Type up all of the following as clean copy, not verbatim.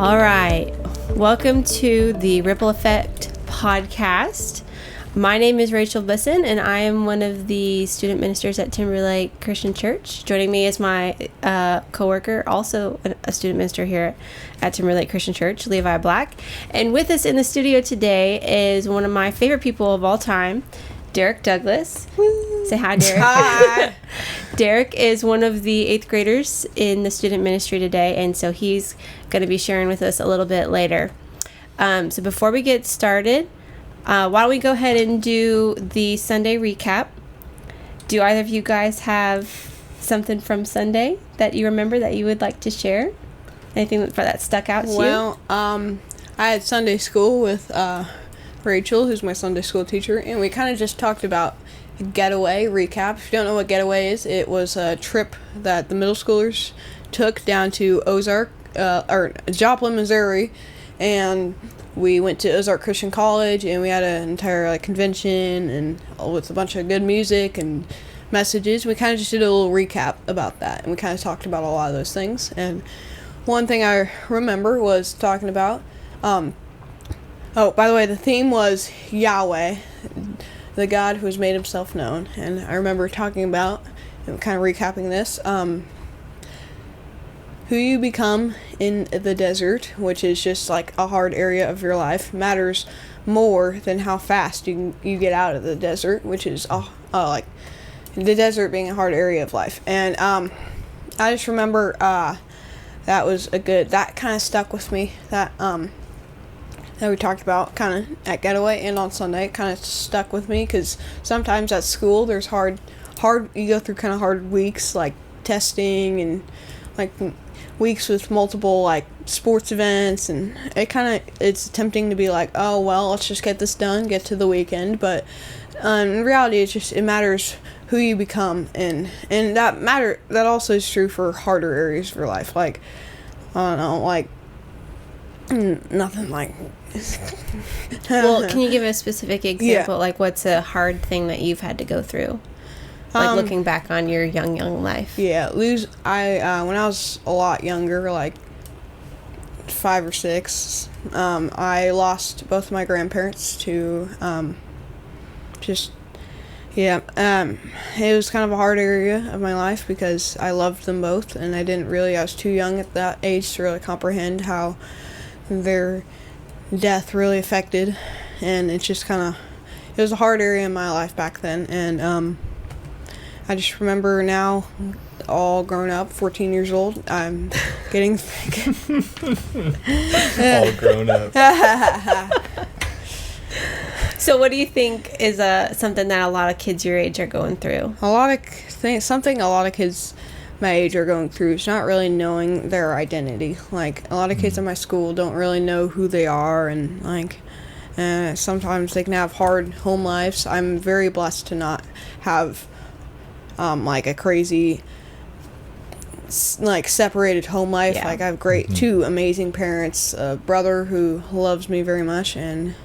All right. Welcome to the Ripple Effect podcast. My name is Rachel Bisson, and I am one of the student ministers at Timberlake Christian Church. Joining me is my coworker, also a student minister here at Timberlake Christian Church, Levi Black. And with us in the studio today is one of my favorite people of all time, Derrick Douglass. Woo. Say hi, Derrick. Hi. Derrick is one of the 8th graders in the student ministry today, and so he's going to be sharing with us a little bit later. So before we get started, why don't we go ahead and do the Sunday recap? Do either of you guys have something from Sunday that you remember that you would like to share? Anything that stuck out to you? Well, I had Sunday school with Rachel, who's my Sunday school teacher, and we kind of just talked about Getaway recap. If you don't know what Getaway is, it was a trip that the middle schoolers took down to Joplin, Missouri, and we went to Ozark Christian College, and we had an entire convention and with a bunch of good music and messages. We kind of just did a little recap about that, and we kind of talked about a lot of those things. And one thing I remember was talking about, by the way, the theme was Yahweh, the God who has made himself known. And I remember talking about, and kind of recapping this, who you become in the desert, which is just like a hard area of your life, matters more than how fast you get out of the desert, which is like the desert being a hard area of life. And I just remember that kind of stuck with me, that we talked about kind of at Getaway and on Sunday. It kind of stuck with me because sometimes at school there's hard you go through kind of hard weeks, like testing and like weeks with multiple sports events, and it's tempting to be like, oh well, let's just get this done, get to the weekend. But in reality, it matters who you become, and that also is true for harder areas of your life, like I don't know, nothing like well, can you give a specific example? Yeah. Like, what's a hard thing that you've had to go through? Like, looking back on your young life. Yeah, when I was a lot younger, like 5 or 6, I lost both my grandparents to it was kind of a hard area of my life because I loved them both, and I was too young at that age to really comprehend how their death really affected, and it was a hard area in my life back then. And I just remember now, all grown up, 14 years old, I'm getting all grown up. So what do you think is something that a lot of kids your age are going through? Something a lot of kids my age are going through is not really knowing their identity. Like, a lot of kids in my school don't really know who they are, and sometimes they can have hard home lives. I'm very blessed to not have a crazy separated home life. Yeah. I have two amazing parents, a brother who loves me very much, and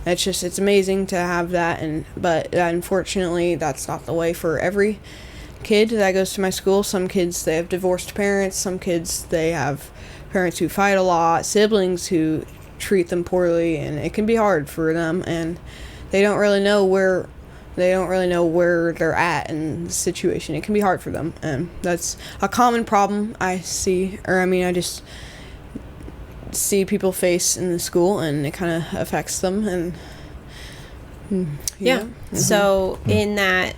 it's amazing to have that. But unfortunately, that's not the way for every kid that goes to my school. Some kids, they have divorced parents. Some kids, they have parents who fight a lot, siblings who treat them poorly, and it can be hard for them, and they don't really know where they're at in the situation. It can be hard for them, and that's a common problem I just see people face in the school, and it kind of affects them. And yeah. Mm-hmm. So in that,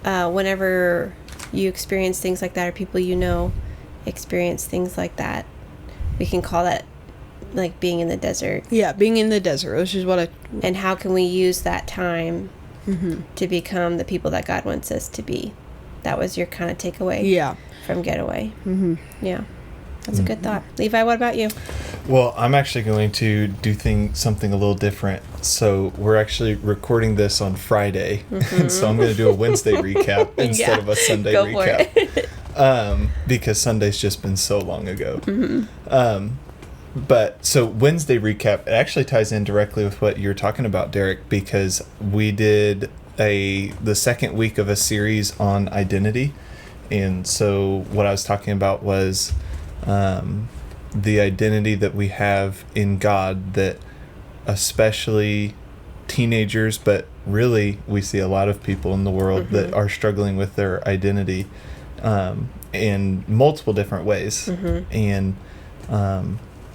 whenever you experience things like that, or people experience things like that, we can call that like being in the desert. Yeah, being in the desert, which is and how can we use that time to become the people that God wants us to be? That was your kind of takeaway from Getaway. Mm-hmm. Yeah, that's a good thought. Levi, what about you? Well, I'm actually going to do something a little different. So we're actually recording this on Friday, and so I'm going to do a Wednesday recap instead of a Sunday recap, because Sunday's just been so long ago. Mm-hmm. But so Wednesday recap, it actually ties in directly with what you're talking about, Derrick, because we did the second week of a series on identity. And so what I was talking about was the identity that we have in God, that especially teenagers, but really we see a lot of people in the world that are struggling with their identity in multiple different ways. And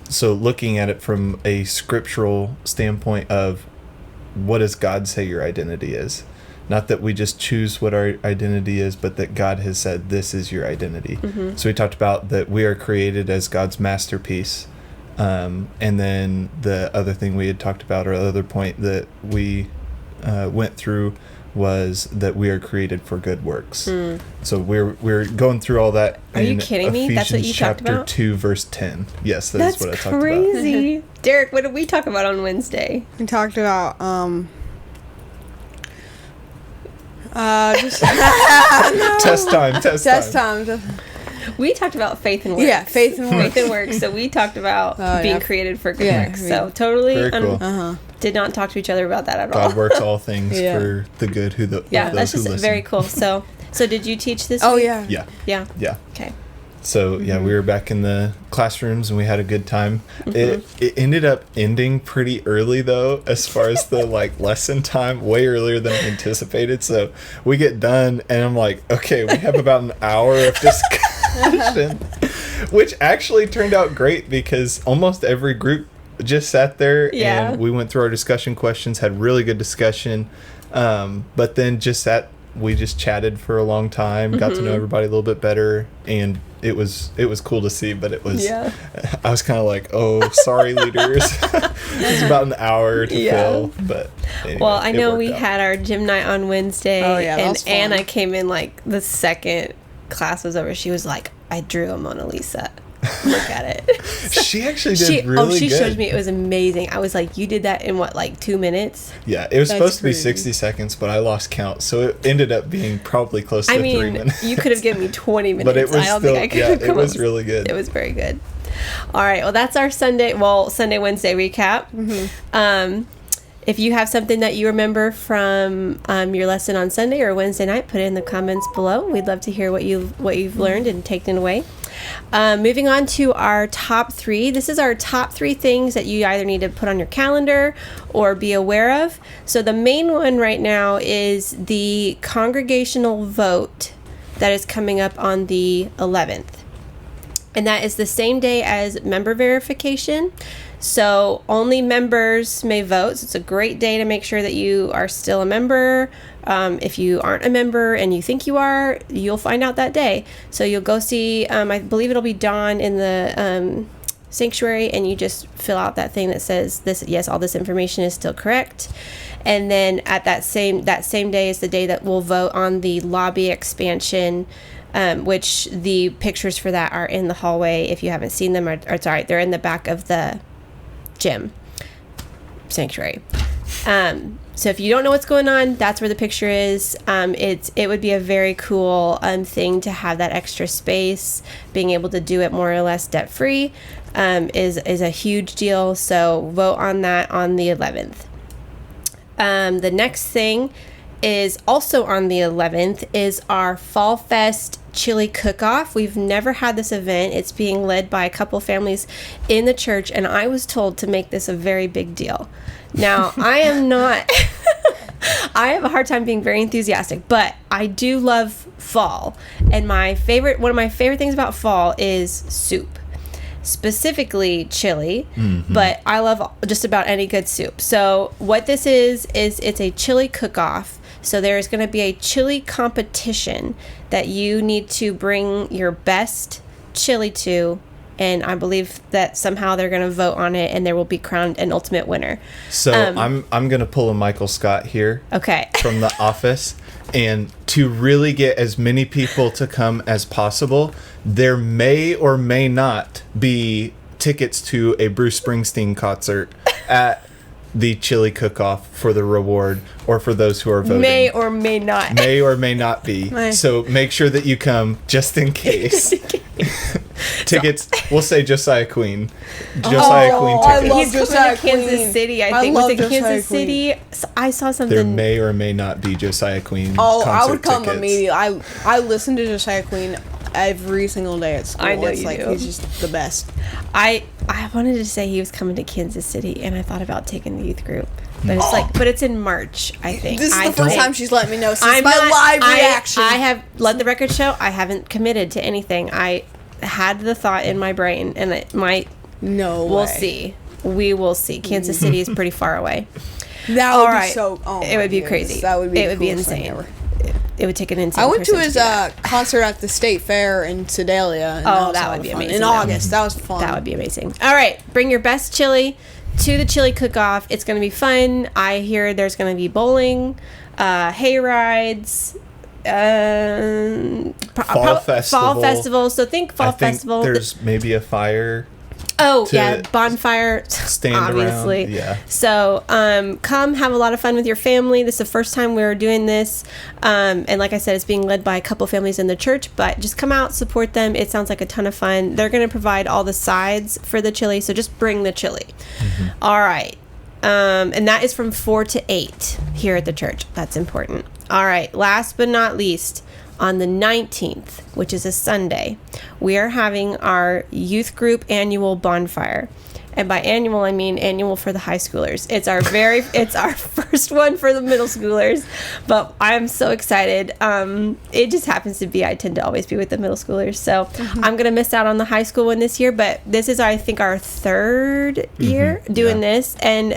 so looking at it from a scriptural standpoint of what does God say your identity is? Not that we just choose what our identity is, but that God has said this is your identity. So we talked about that we are created as God's masterpiece. And then the other thing we had talked about, or the other point that we went through, was that we are created for good works. So we're going through all that. Are you kidding me? That's what you talked about? Chapter 2, verse 10. Yes, that's what I talked about. That's crazy. Derrick, what did we talk about on Wednesday? We talked about just Test time. We talked about faith and works. Yeah, faith and works. Faith and works. So we talked about being created for good works. So totally did not talk to each other about that at all. God works all things for the good of those that's who just listen. Very cool. So did you teach this Oh, week? yeah. Yeah. Okay. So we were back in the classrooms and we had a good time. It ended up ending pretty early though, as far as the lesson time, way earlier than I anticipated. So we get done and I'm like, okay, we have about an hour of discussion, which actually turned out great because almost every group just sat there and we went through our discussion questions, had really good discussion, but then we just chatted for a long time, got to know everybody a little bit better, and it was cool to see, but it was I was kind of like, oh, sorry leaders. It's about an hour to fill, but anyway, well, I know we had our gym night on Wednesday, and Anna fun. came in the second class was over. She was like, I drew a Mona Lisa. Look at it. She actually did really she good. showed me. It was amazing. I was like, you did that in what, 2 minutes? Yeah, it was supposed to be 60 seconds, but I lost count, so it ended up being probably close to 3 minutes. You could have given me 20 minutes. But it was think I could have come it was really good. It was very good. All right, well, that's our Sunday, Wednesday recap. If you have something that you remember from your lesson on Sunday or Wednesday night, put it in the comments below. We'd love to hear what you've learned and taken away. Moving on to our top 3. This is our top 3 things that you either need to put on your calendar or be aware of. So the main one right now is the congregational vote that is coming up on the 11th. And that is the same day as member verification. So only members may vote. So it's a great day to make sure that you are still a member. If you aren't a member and you think you are, you'll find out that day. So you'll go see, I believe it'll be Dawn in the sanctuary, and you just fill out that thing that says this. Yes, all this information is still correct. And then at that same day is the day that we'll vote on the lobby expansion, which the pictures for that are in the hallway. If you haven't seen them, they're in the back of the gym sanctuary. So if you don't know what's going on, that's where the picture is. It would be a very cool thing to have that extra space. Being able to do it more or less debt free is a huge deal. So vote on that on the 11th. The next thing is also on the 11th is our Fall Fest Chili Cook-Off. We've never had this event. It's being led by a couple families in the church, and I was told to make this a very big deal. Now, I am not... I have a hard time being very enthusiastic, but I do love fall. And one of my favorite things about fall is soup. Specifically chili, but I love just about any good soup. So what this is it's a chili cook-off. So there's going to be a chili competition that you need to bring your best chili to, and I believe that somehow they're going to vote on it, and there will be crowned an ultimate winner. So I'm going to pull a Michael Scott here. Okay. From The Office, and to really get as many people to come as possible, there may or may not be tickets to a Bruce Springsteen concert at the chili cook-off for the reward, or for those who are voting. May or may not. May or may not be. So make sure that you come just in case. Tickets, we'll say Josiah Queen. Josiah Queen tickets. I love He's Josiah coming to Kansas City, I think. Was it Josiah Kansas Queen. City? So I saw something. There may or may not be Josiah Queen Oh, concert I would come tickets. immediately. I listen to Josiah Queen every single day at school. I know it's you like do. he's just the best. I wanted to say he was coming to Kansas City, and I thought about taking the youth group, but it's but it's in March, I think. This is the first time she's let me know since live reaction. I have let the record show. I haven't committed to anything. I had the thought in my brain, and it might. No way. We'll see. We will see. Kansas City is pretty far away. That would be so. Oh it would be goodness. crazy. That would be. It would be insane. It would take an insane. I went to person his do that. concert at the State Fair in Sedalia. And that would be fun. amazing. In August. That was fun. That would be amazing. All right, bring your best chili to the chili cook-off. It's going to be fun. I hear there's going to be bowling, hay rides, fall festival. So think fall festival. There's maybe a fire. Oh, yeah, bonfire, stand obviously. around, yeah. So, come have a lot of fun with your family. This is the first time we're doing this. And like I said, it's being led by a couple families in the church, but just come out, support them. It sounds like a ton of fun. They're going to provide all the sides for the chili, so just bring the chili. Mm-hmm. All right. And that is from 4 to 8 here at the church. That's important. All right. Last but not least, on the 19th, which is a Sunday, we are having our youth group annual bonfire. And by annual, I mean annual for the high schoolers. It's our first one for the middle schoolers, but I'm so excited. It just happens to be, I tend to always be with the middle schoolers. So I'm going to miss out on the high school one this year, but this is, I think, our third year doing this. And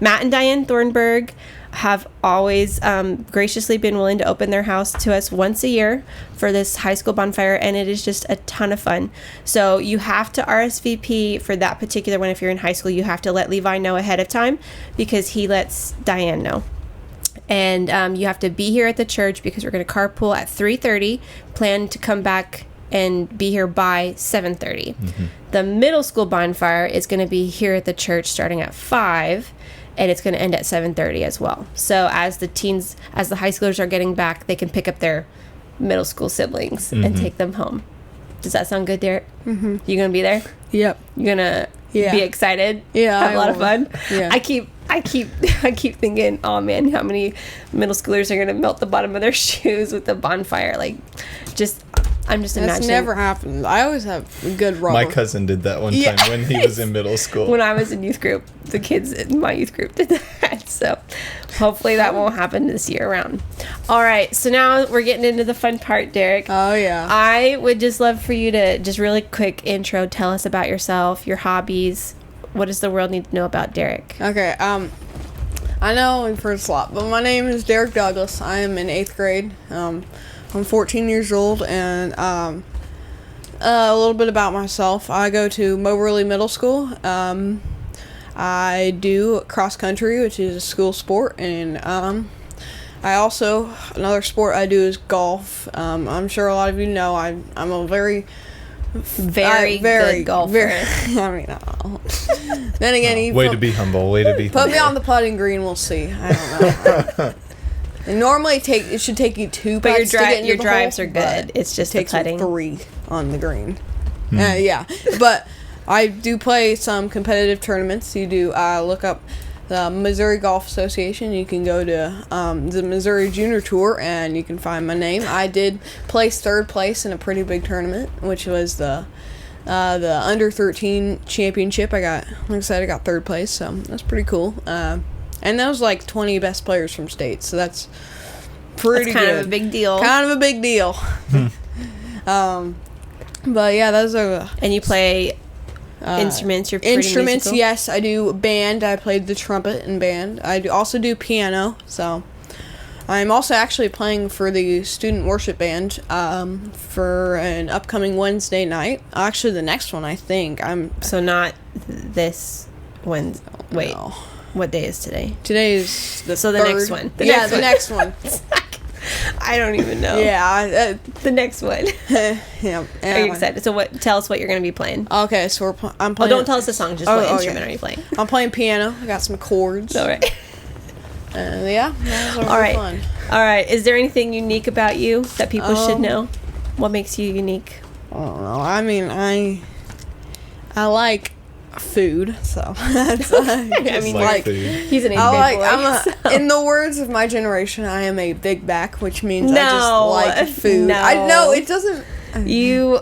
Matt and Diane Thornburg have always graciously been willing to open their house to us once a year for this high school bonfire, and it is just a ton of fun. So you have to RSVP for that particular one. If you're in high school, you have to let Levi know ahead of time because he lets Diane know. And you have to be here at the church because we're going to carpool at 3:30. Plan to come back and be here by 7:30. Mm-hmm. The middle school bonfire is going to be here at the church starting at 5. And it's going to end at 7:30 as well. So as the high schoolers are getting back, they can pick up their middle school siblings and take them home. Does that sound good, Derrick? Mm-hmm. You going to be there? Yep. You going to be excited? Yeah. Have a lot of fun? Yeah. I keep thinking, oh man, how many middle schoolers are going to melt the bottom of their shoes with the bonfire? I'm just imagining. That's never happened. I always have good rubber. My cousin did that one time when he was in middle school. When I was in youth group, the kids in my youth group did that. So hopefully that won't happen this year around. All right. So now we're getting into the fun part, Derrick. Oh, yeah. I would just love for you to just really quick intro. Tell us about yourself, your hobbies. What does the world need to know about Derrick? Okay. I know we've heard a lot, but my name is Derrick Douglass. I am in 8th grade. I'm 14 years old, and a little bit about myself. I go to Moberly Middle School. I do cross country, which is a school sport, and I also, another sport I do is golf. I'm sure a lot of you know I'm a very good golfer. Then again, way to be humble. Put me on the putting green, we'll see. I don't know. And normally it should take you 2 putts to get into your the drives hole, are good. It's just it takes the putting. 3 on the green. Yeah, but I do play some competitive tournaments. You do look up the Missouri Golf Association. You can go to the Missouri Junior Tour, and you can find my name. I did place 3rd place in a pretty big tournament, which was the under 13 championship. I got 3rd place, so that's pretty cool. And that was like 20 best players from state, so that's pretty good. Kind of a big deal. Kind of a big deal. But yeah, those are. And you play instruments. You're pretty instruments. musical? Yes, I do band. I played the trumpet in band. I also do piano. So I'm also actually playing for the student worship band for an upcoming Wednesday night. Actually, the next one, I think. So not this Wednesday. Wait. No. What day is today? Today is the the next one. The next one. I don't even know. Yeah, the next one. Yeah. Are you excited? So tell us what you're going to be playing. Okay, so I'm playing. Oh, don't tell us the song. Just what instrument are you playing? I'm playing piano. I got some chords. All right. Yeah. All right. Fun. All right. Is there anything unique about you that people should know? What makes you unique? I don't know. I mean, I like food. So that's I mean, like food. He's an 8th grade boy. in the words of my generation, I am a big back, which means No. I just like food. No. I know it doesn't. You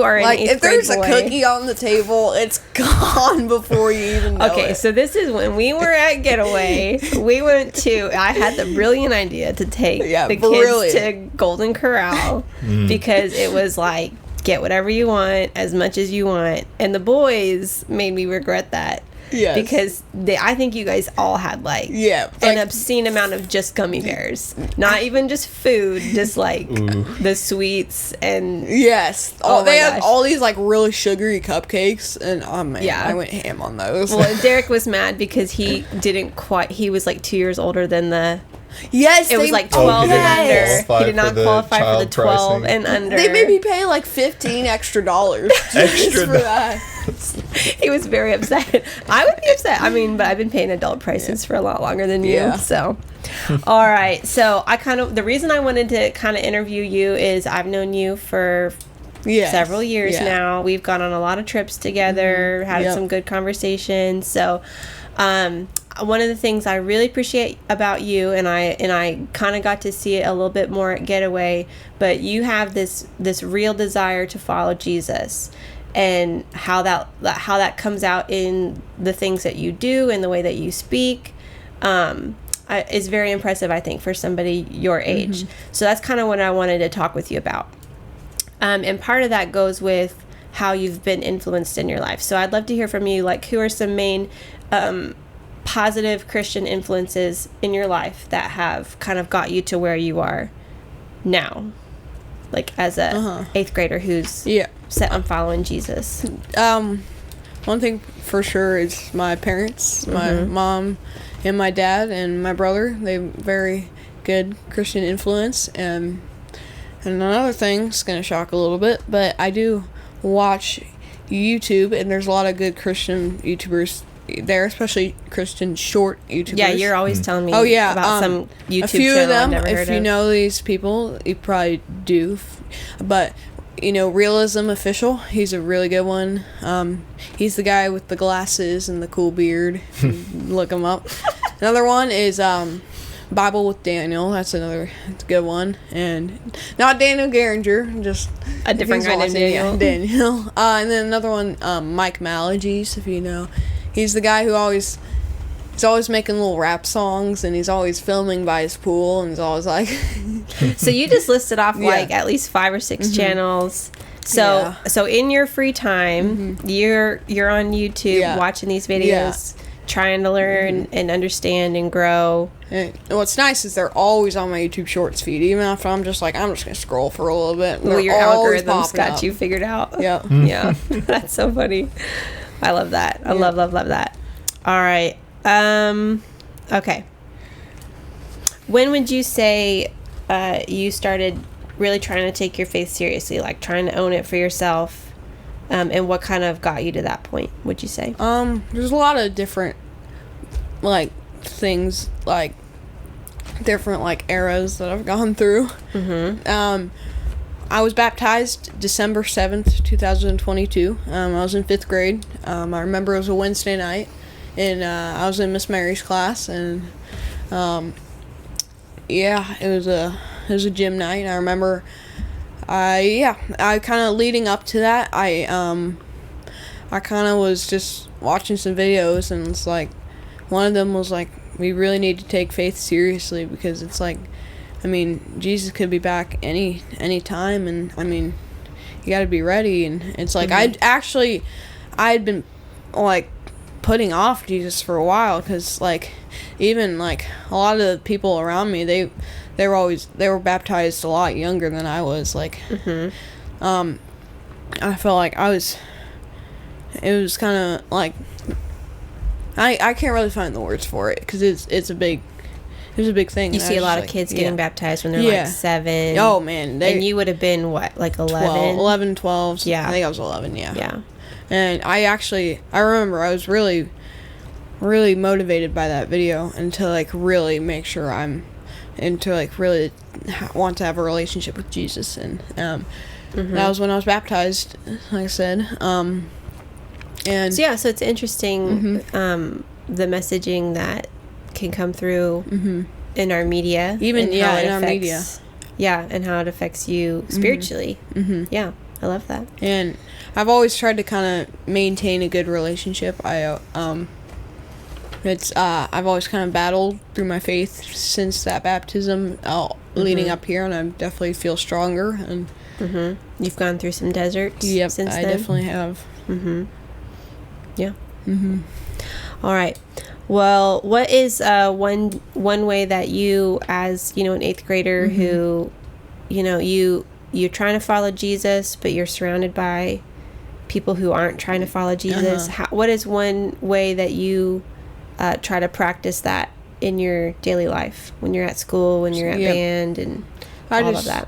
are Like, an 8th if grade there's boy. a cookie on the table, it's gone before you even know Okay, it. so this is when we were at Getaway. I had the brilliant idea to take the kids to Golden Corral because it was like, get whatever you want, as much as you want. And the boys made me regret that. Yes. Because I think you guys all had like an obscene amount of just gummy bears. Not even just food, just like the sweets and yes. Oh they my had gosh. all these like really sugary cupcakes, and oh man, Yeah. I went ham on those. Well, Derrick was mad because he was like 2 years older than the yes, it was like 12 didn't and under. qualify He did not for the qualify for the child 12 pricing. and under. they made me pay like $15 extra just for that. He was very upset. I would be upset. I mean, but I've been paying adult prices for a lot longer than you. Yeah. So, all right. So the reason I wanted to kind of interview you is I've known you for several years now. We've gone on a lot of trips together, had some good conversations. So, one of the things I really appreciate about you, and I kind of got to see it a little bit more at Getaway, but you have this real desire to follow Jesus, and how that comes out in the things that you do and the way that you speak is very impressive, I think, for somebody your age. So that's kind of what I wanted to talk with you about. And part of that goes with how you've been influenced in your life. So I'd love to hear from you, like, who are some main positive Christian influences in your life that have kind of got you to where you are now, like as a 8th grader who's set on following Jesus. One thing for sure is my parents, my mom and my dad and my brother. They're very good Christian influence. And another thing, it's going to shock a little bit, but I do watch YouTube, and there's a lot of good Christian YouTubers there, especially Christian short YouTubers. Yeah, you're always telling me about some YouTube a few channel of them. I've never heard If you of. know these people, you probably do. But Realism Official, he's a really good one. He's the guy with the glasses and the cool beard. Look him up. Another one is Bible with Daniel. That's another good one. And not Daniel Garinger, just a different guy named Daniel. Daniel. And then another one, Mike Malagies, if you know. He's the guy who he's always making little rap songs, and he's always filming by his pool, and he's always like... So you just listed off like at least 5 or 6 channels. So in your free time, you're on YouTube watching these videos, trying to learn and understand and grow. And what's nice is they're always on my YouTube Shorts feed, even if I'm just going to scroll for a little bit. Well, your algorithm's got you figured out. Yeah. Yeah. That's so funny. I love that. I love that. All right. Okay. When would you say you started really trying to take your faith seriously, like trying to own it for yourself? And what kind of got you to that point, would you say? There's a lot of different, like, things, like, different, like, eras that I've gone through. I was baptized December 7th, 2022. I was in 5th grade. I remember it was a Wednesday night, and I was in Miss Mary's class, and it was a gym night. I remember I kind of leading up to that, I kind of was just watching some videos, and it's like, one of them was like, we really need to take faith seriously, because it's like, I mean, Jesus could be back any time, and I mean, you got to be ready. And it's like, I'd been like putting off Jesus for a while, because like, even like a lot of the people around me, they were baptized a lot younger than I was. Like, I felt like it was kind of like, I can't really find the words for it, because it was a big thing. You see a lot of kids getting baptized when they're like 7. Oh, man. And you would have been, what, like 11? 11, 12. Yeah. I think I was 11, yeah. Yeah. And I remember I was really, really motivated by that video, and to, like, really make sure really want to have a relationship with Jesus. And that was when I was baptized, like I said. And so it's interesting, the messaging that can come through in our media, even and how it in our affects, media, and how it affects you spiritually. Yeah, I love that. And I've always tried to kind of maintain a good relationship. I've always kind of battled through my faith since that baptism, leading up here, and I definitely feel stronger. And you've gone through some deserts. Yep, since I then? definitely have. Yeah. All right. Well, what is one way that you, as an 8th grader who, you're trying to follow Jesus, but you're surrounded by people who aren't trying to follow Jesus? What is one way that you try to practice that in your daily life, when you're at school, when you're at band, and all of that?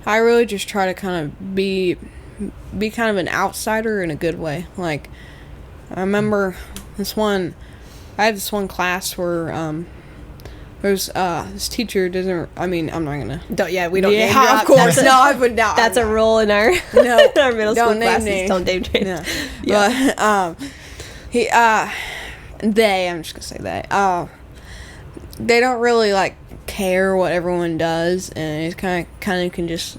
I really just try to kind of be kind of an outsider in a good way. Like, I remember I had this one class where there's this teacher doesn't. I mean, I'm not gonna. We don't. Yeah, name drop. of course. No, I would not. That's a rule in our in our middle school classes. Names. Don't name names. Yeah. But I'm just gonna say that. They don't really like care what everyone does, and it's kind of can just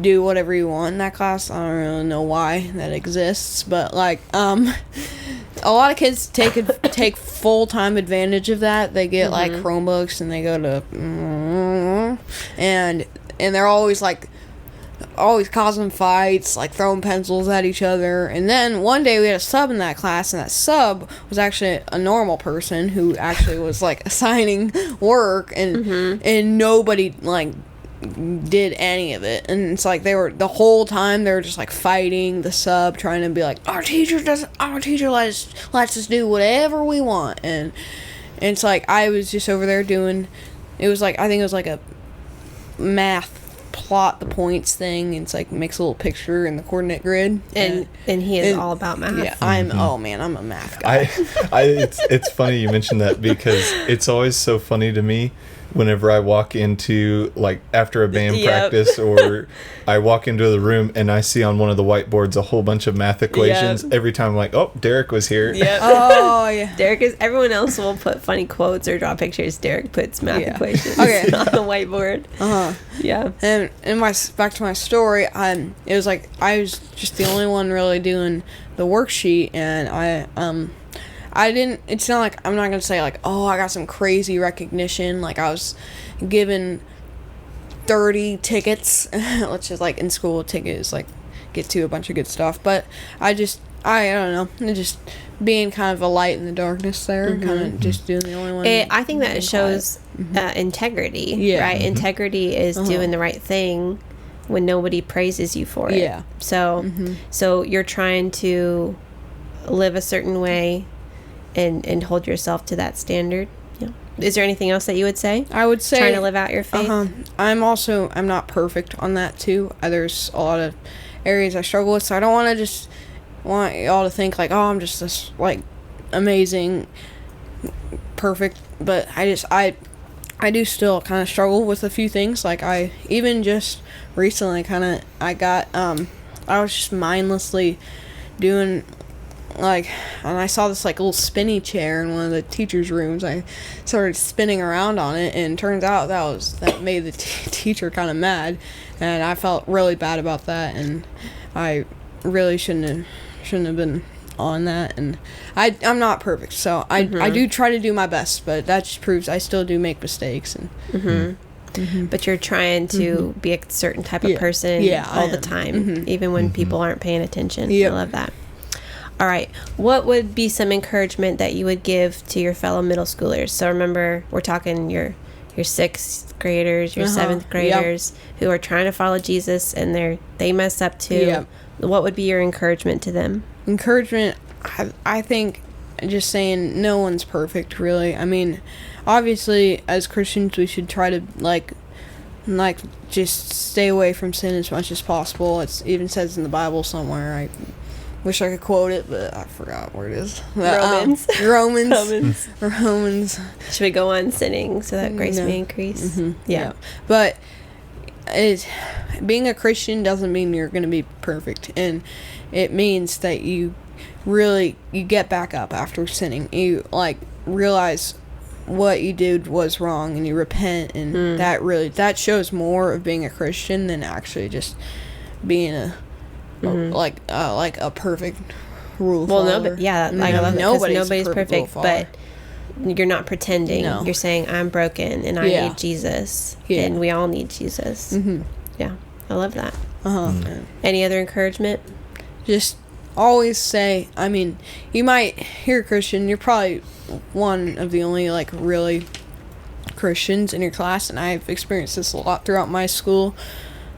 do whatever you want in that class. I don't really know why that exists, but like a lot of kids take full-time advantage of that. They get like Chromebooks, and they go to and they're always causing fights, like throwing pencils at each other. And then one day we had a sub in that class, and that sub was actually a normal person who actually was like assigning work, and nobody like did any of it. And it's like the whole time they were just like fighting the sub, trying to be like, our teacher lets us do whatever we want. And it's like I was just over there doing, I think it was like a math plot the points thing, and it's like makes a little picture in the coordinate grid, and he is all about math. Yeah, I'm a math guy. It's funny you mentioned that, because it's always so funny to me whenever I walk into, like, after a band practice, or I walk into the room and I see on one of the whiteboards a whole bunch of math equations. Every time I'm like, oh, Derrick was here. Oh, yeah. Derrick is, everyone else will put funny quotes or draw pictures. Derrick puts math equations on the whiteboard. Yeah. And back to my story, it was like I was just the only one really doing the worksheet, and I didn't, it's not like, I'm not going to say like, oh, I got some crazy recognition. Like, I was given 30 tickets, which is like in school, a ticket is like, get to a bunch of good stuff. But I don't know, just being kind of a light in the darkness there, kind of just doing the only one. I think that it shows integrity, right? Integrity is doing the right thing when nobody praises you for it. Yeah. So you're trying to live a certain way and hold yourself to that standard. Yeah. Is there anything else that you would say? I would say trying to live out your faith. I'm not perfect on that too. There's a lot of areas I struggle with, so I don't want y'all to think like, oh, I'm just this like amazing, perfect. But I do still kind of struggle with a few things. Like, I even just recently I was just mindlessly doing, like, and I saw this like little spinny chair in one of the teachers' rooms. I started spinning around on it, and it turns out that made the teacher kind of mad, and I felt really bad about that, and I really shouldn't have been on that. And I'm not perfect, so I do try to do my best, but that just proves I still do make mistakes. And but you're trying to be a certain type of person all the time, even when people aren't paying attention. I love that. All right. What would be some encouragement that you would give to your fellow middle schoolers? So remember, we're talking your 6th graders, your 7th graders who are trying to follow Jesus, and they mess up too. What would be your encouragement to them? Encouragement, I think just saying no one's perfect, really. I mean, obviously, as Christians, we should try to, like just stay away from sin as much as possible. It even says in the Bible somewhere. I wish I could quote it, but I forgot where it is. Romans. Should we go on sinning so that grace may increase? Yeah. But being a Christian doesn't mean you're going to be perfect, and it means that you really, you get back up after sinning. You, like, realize what you did was wrong, and you repent, and that shows more of being a Christian than actually just being a perfect rule follower. I love that, 'cause nobody's perfect, but you're not pretending. No. You're saying, I'm broken and I need Jesus, and we all need Jesus. Yeah, I love that. Any other encouragement? Just always say, I mean, you might hear Christian, you're probably one of the only, like, really Christians in your class, and I've experienced this a lot throughout my school,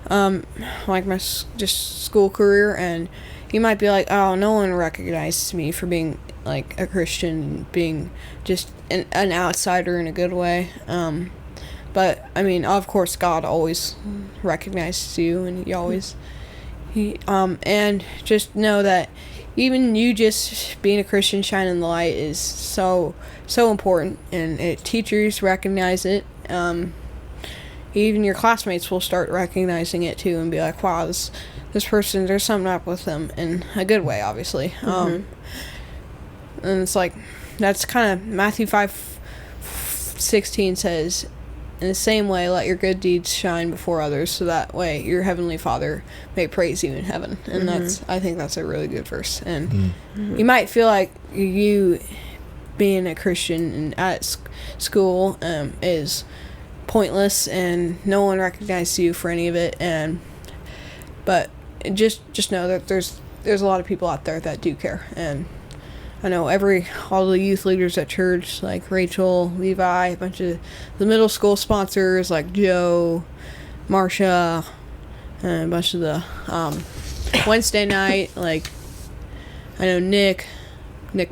like my just school career, and you might be like, oh, no one recognizes me for being, like, a Christian, being just an outsider in a good way, but, I mean, of course, God always recognizes you, and and just know that even you just being a Christian, shining the light is so important, and teachers recognize it. Even your classmates will start recognizing it too, and be like, "Wow, this person, there's something up with them," in a good way, obviously. And it's like that's kind of Matthew 5:16 says, in the same way, let your good deeds shine before others, so that way your heavenly Father may praise you in heaven. And I think that's a really good verse. And you might feel like you being a Christian and at school is pointless, and no one recognizes you for any of it. But just know that there's a lot of people out there that do care. And I know all the youth leaders at church, like Rachel, Levi, a bunch of the middle school sponsors, like Joe, Marcia, and a bunch of the Wednesday night, like I know Nick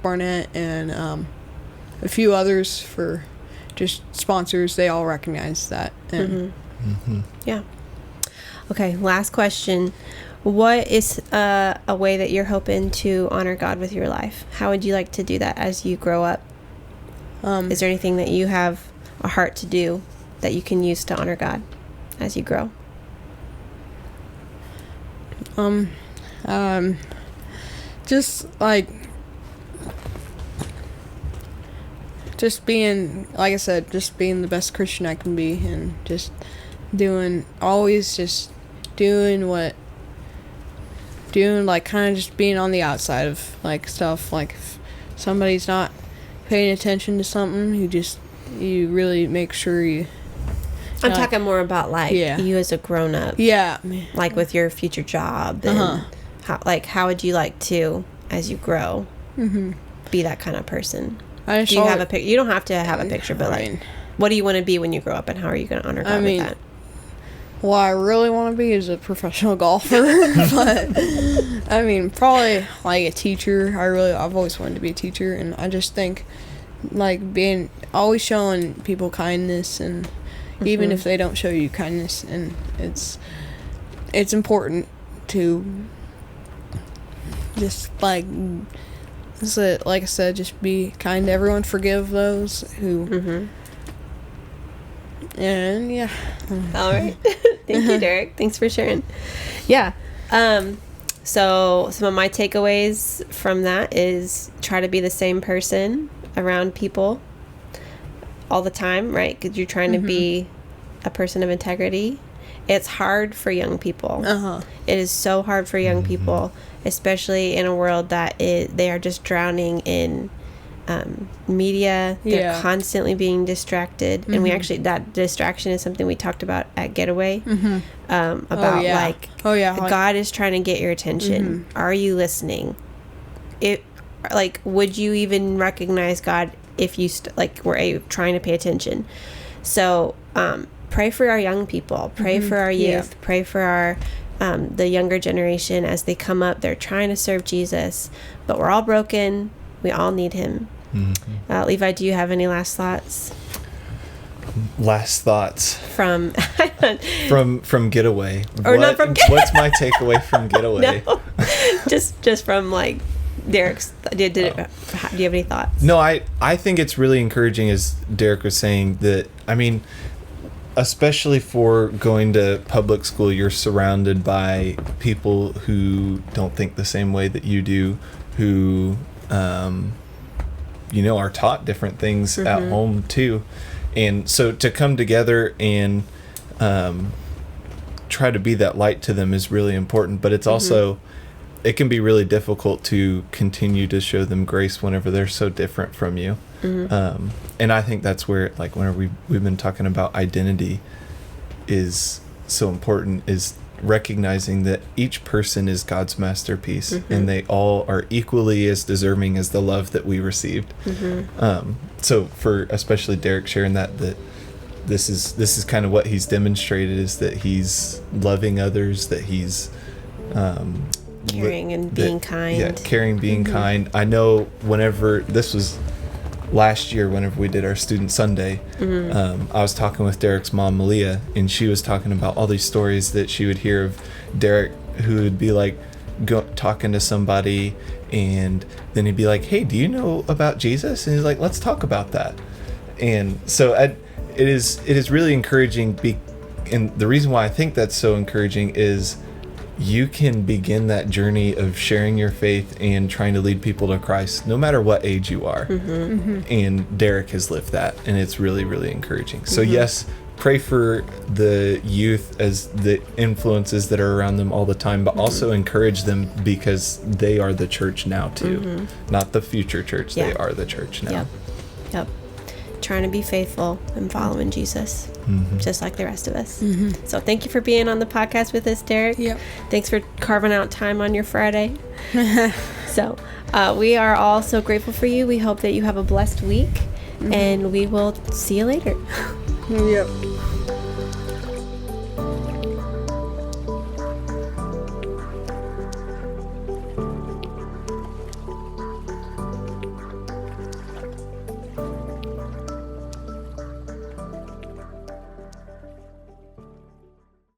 Barnett, and a few others for just sponsors. They all recognize that. And Yeah. Okay, last question. What is a way that you're hoping to honor God with your life? How would you like to do that as you grow up? Is there anything that you have a heart to do that you can use to honor God as you grow? Just being, like I said, just being the best Christian I can be, and just doing like kind of just being on the outside of like stuff. Like if somebody's not paying attention to something, you really make sure I'm talking more about like you as a grown up. Yeah. Like with your future job, and how would you like to, as you grow, be that kind of person? Do you have a picture? You don't have to have a picture, but like, what do you want to be when you grow up, and how are you going to honor God with that? What I really want to be is a professional golfer, but I mean, probably like a teacher. I've always wanted to be a teacher, and I just think like always showing people kindness, and even if they don't show you kindness, and it's important to just like I said, just be kind to everyone, forgive those who. And yeah. All right. Thank you, Derrick. Thanks for sharing. Yeah. So some of my takeaways from that is try to be the same person around people all the time, right? Because you're trying to be a person of integrity. It's hard for young people. It is so hard for young people, especially in a world that they are just drowning in media. They're constantly being distracted, and we actually, that distraction is something we talked about at Getaway, about God is trying to get your attention. Are you listening? Would you even recognize God if you were trying to pay attention? So pray for our young people, pray for our youth, pray for our the younger generation as they come up. They're trying to serve Jesus, but we're all broken. We all need him. Levi, do you have any last thoughts? Last thoughts from Getaway, not from Getaway. What's my takeaway from Getaway? No, just from like Derrick's. Do you have any thoughts? No, I think it's really encouraging, as Derrick was saying, that I mean, especially for going to public school, you're surrounded by people who don't think the same way that you do, who, are taught different things at home too. And so to come together and try to be that light to them is really important. But it's also, it can be really difficult to continue to show them grace whenever they're so different from you. And I think that's where, like, whenever we've been talking about identity is so important, is recognizing that each person is God's masterpiece, and they all are equally as deserving as the love that we received. So for especially Derrick sharing that this is kind of what he's demonstrated, is that he's loving others, that he's caring and being kind. Yeah, caring, being kind. I know whenever this was last year, whenever we did our student Sunday, I was talking with Derrick's mom, Malia, and she was talking about all these stories that she would hear of Derrick, who would be like talking to somebody, and then he'd be like, "Hey, do you know about Jesus?" And he's like, "Let's talk about that." And so it is really encouraging. And the reason why I think that's so encouraging is you can begin that journey of sharing your faith and trying to lead people to Christ no matter what age you are. And Derrick has lived that, and it's really, really encouraging. So yes, pray for the youth as the influences that are around them all the time, but also encourage them, because they are the church now too. Not the future church. They are the church now. Yep. Trying to be faithful and following Jesus, just like the rest of us. So thank you for being on the podcast with us, Derrick. Yep. Thanks for carving out time on your Friday. So we are all so grateful for you. We hope that you have a blessed week, and we will see you later. Yep.